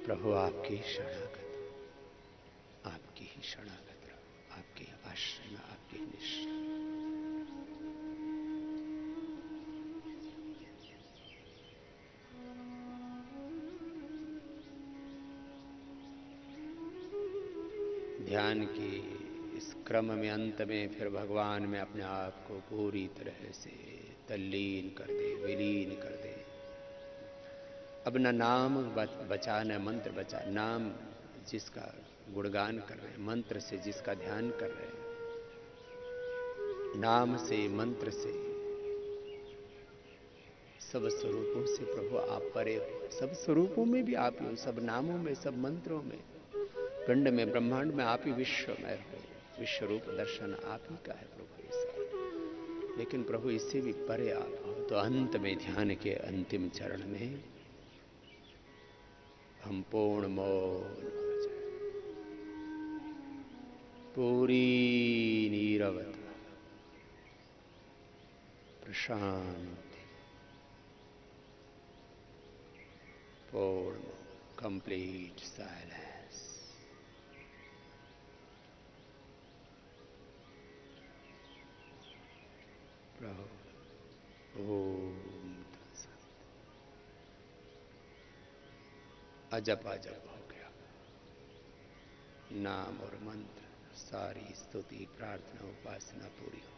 प्रभु आपकी शरणागत, आपकी ही शरणागत रहो, आपके आश्रय में, आपके निश्चय। ध्यान के इस क्रम में अंत में फिर भगवान में अपने आप को पूरी तरह से तल्लीन कर दे, विलीन कर दे। अब न नाम बचा न मंत्र बचा। नाम जिसका गुणगान कर रहे हैं, मंत्र से जिसका ध्यान कर रहे हैं, नाम से, मंत्र से, सब स्वरूपों से प्रभु आप परे हो। सब स्वरूपों में भी आप ही हो, सब नामों में, सब मंत्रों में, पिंड में, ब्रह्मांड में आप ही विश्वमय हो। विश्व रूप दर्शन आप ही का है प्रभु ये सारा। लेकिन प्रभु इससे भी परे आप हो। तो अंत में ध्यान के अंतिम चरण में हम पूर्ण मौन हो जाए, पूरी नीरवता, प्रशांति, पूर्ण कंप्लीट साइलेंस। प्रभु ओम तत्सत। अजप अजप हो गया। नाम और मंत्र, सारी स्तुति, प्रार्थना, उपासना पूरी हो।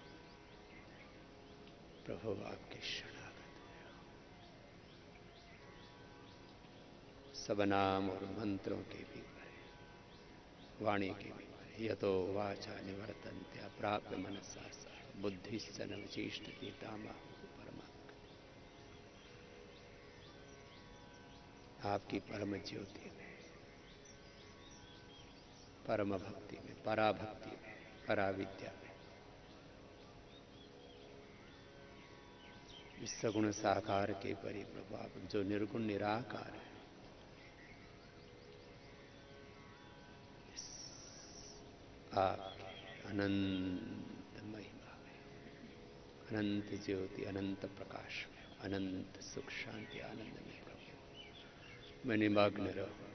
प्रभु आपके शरणागत हो। सब नाम और मंत्रों के भी परे, वाणी के भी परे। यतो वाचा निवर्तन्ते अप्राप्य मनसा बुद्धिश्च न विचेष्टति तामाहु परमात्मा। आपकी परम ज्योति में, परम भक्ति में, पराभक्ति में, पराविद्या में, इस सगुण साकार के परि प्रभु आप जो निर्गुण निराकार है, आपके अनंत महिमा में, अनंत ज्योति, अनंत प्रकाश में, अनंत सुख शांति आनंद में प्रभु मैं निमग्न रहूं।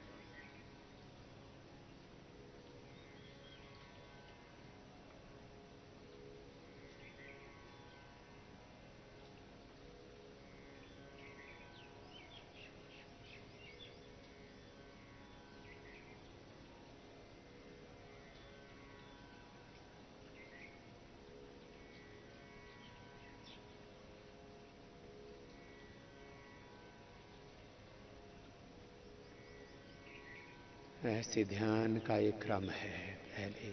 ऐसे ध्यान का एक क्रम है। पहले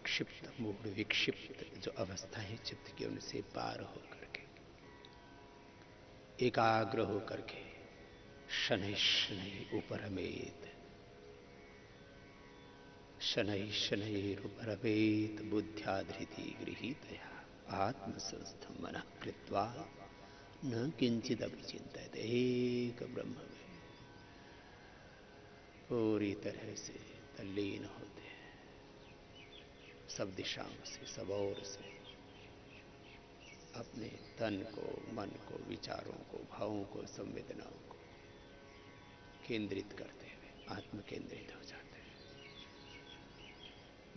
क्षिप्त, मूढ़, विक्षिप्त जो अवस्था है चित्त की, उनसे पार होकर के, एकाग्र होकर के, शनैः शनैः उपरमेत्, शनैः शनैरुपरमेत् बुद्ध्याधृति गृहीतया आत्मसंस्थं मनः कृत्वा न किंचिदपि चिंतयते। एक ब्रह्म में पूरी तरह से तल्लीन होते हैं, सब दिशाओं से, सब ओर से अपने तन को, मन को, विचारों को, भावों को, संवेदनाओं को केंद्रित करते हुए आत्म केंद्रित हो जाते हैं।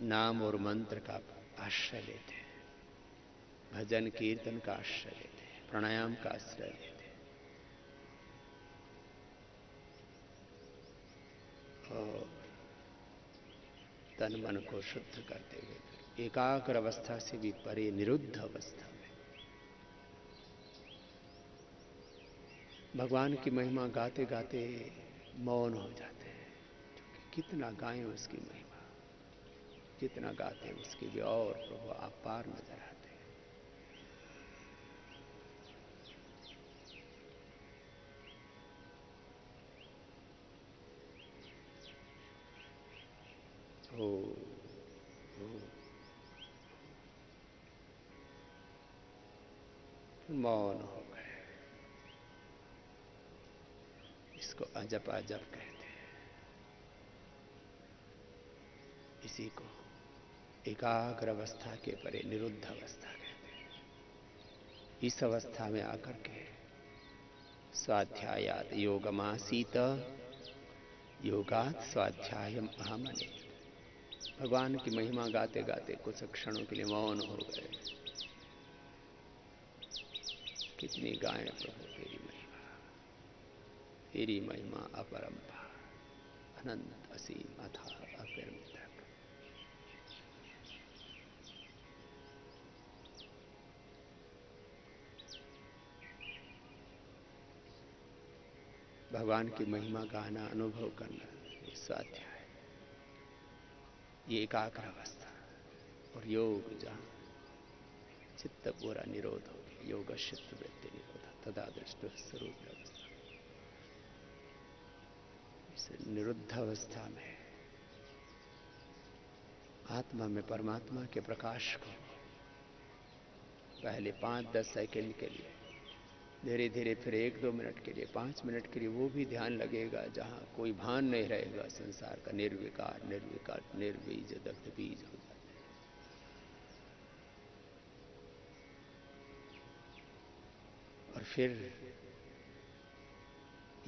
नाम और मंत्र का आश्रय लेते हैं, भजन कीर्तन का आश्रय लेते हैं, प्राणायाम का आश्रय लेते हैं और तन मन को शुद्ध करते हुए एकाग्र अवस्था से भी परे निरुद्ध अवस्था में भगवान की महिमा गाते गाते मौन हो जाते हैं। क्योंकि कितना गाएं उसकी महिमा, जितना गाते हैं उसके भी और प्रभु आप पार नजर आते हैं। मौन हो गए, इसको अजप अजप कहते हैं। इसी को एकाग्र अवस्था के परे निरुद्ध अवस्था कहते हैं। इस अवस्था में आकर के स्वाध्यायात योगमासीत योगात स्वाध्यायम अहमने, भगवान की महिमा गाते गाते कुछ क्षणों के लिए मौन हो गए। कितनी गाएं प्रभु तेरी महिमा, तेरी महिमा अपरंपार, अनंत असीम अथाह अपरिमित। भगवान की महिमा गाना, अनुभव करना, ये स्वाध्याय, ये एकाग्र अवस्था। और योग जहाँ चित्त पूरा निरोध हो गया, योग चित्त वृत्ति निरोध तदा दृष्टि स्वरूप अवस्था। इस निरुद्ध अवस्था में आत्मा में परमात्मा के प्रकाश को पहले 5-10 सेकंड के लिए, धीरे धीरे फिर 1-2 मिनट के लिए, 5 मिनट के लिए वो भी ध्यान लगेगा जहां कोई भान नहीं रहेगा संसार का, निर्विकार निर्विकार निर्बीज दग्ध बीज हो जाते हैं। और फिर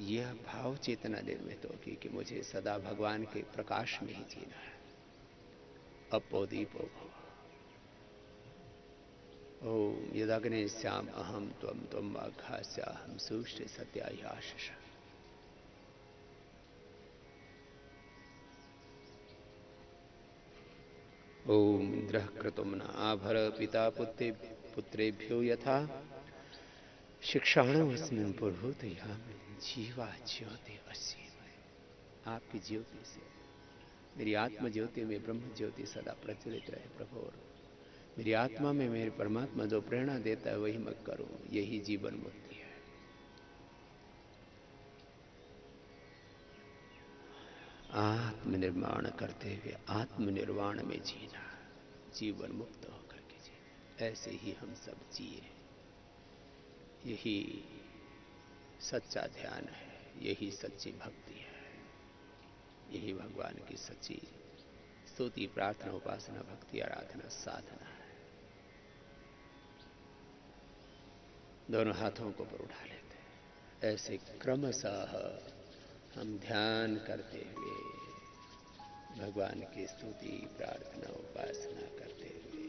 यह भाव चेतना निर्मित होगी कि मुझे सदा भगवान के प्रकाश में ही जीना है। अपो दीपो भव, ओम यदग्ने श्याम अहम त्वम त्वम वाघास्याहम सूष्ट सत्यायाशिष। ओम इंद्र क्रतुम्न आभर पिता पुत्रेभ्यो यथा शिक्षाणमस्मिन् पुरुहूतयामि जीवा ज्योति असी। आपकी ज्योति से मेरी आत्म ज्योति में ब्रह्म ज्योति सदा प्रज्वलित रहे प्रभु, और मेरी आत्मा में मेरे परमात्मा जो प्रेरणा देता है वही मैं करूं, यही जीवन मुक्ति है। आत्मनिर्माण करते हुए आत्मनिर्वाण में जीना, जीवन मुक्त होकर के जीना, ऐसे ही हम सब जिए। यही सच्चा ध्यान है, यही सच्ची भक्ति है, यही भगवान की सच्ची स्तुति प्रार्थना उपासना भक्ति आराधना साधना है। दोनों हाथों को ऊपर उठा लेते हैं, ऐसे क्रमशः हम ध्यान करते हुए भगवान की स्तुति प्रार्थना उपासना करते हुए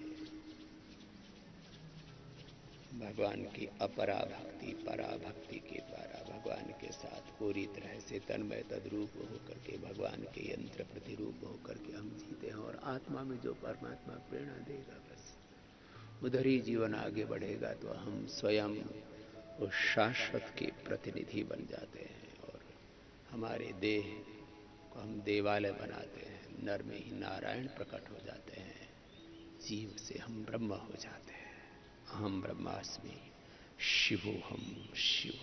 भगवान की अपरा भक्ति पराभक्ति के द्वारा भगवान के साथ पूरी तरह से तन्मय तद्रूप होकर के, भगवान के यंत्र प्रतिरूप होकर के हम जीते हैं। और आत्मा में जो परमात्मा प्रेरणा देगा बस उधर ही जीवन आगे बढ़ेगा। तो हम स्वयं उस शाश्वत के प्रतिनिधि बन जाते हैं और हमारे देह को हम देवालय बनाते हैं, नर में ही नारायण प्रकट हो जाते हैं, जीव से हम ब्रह्म हो जाते हैं। अहम ब्रह्मास्मि शिवोहम शिव।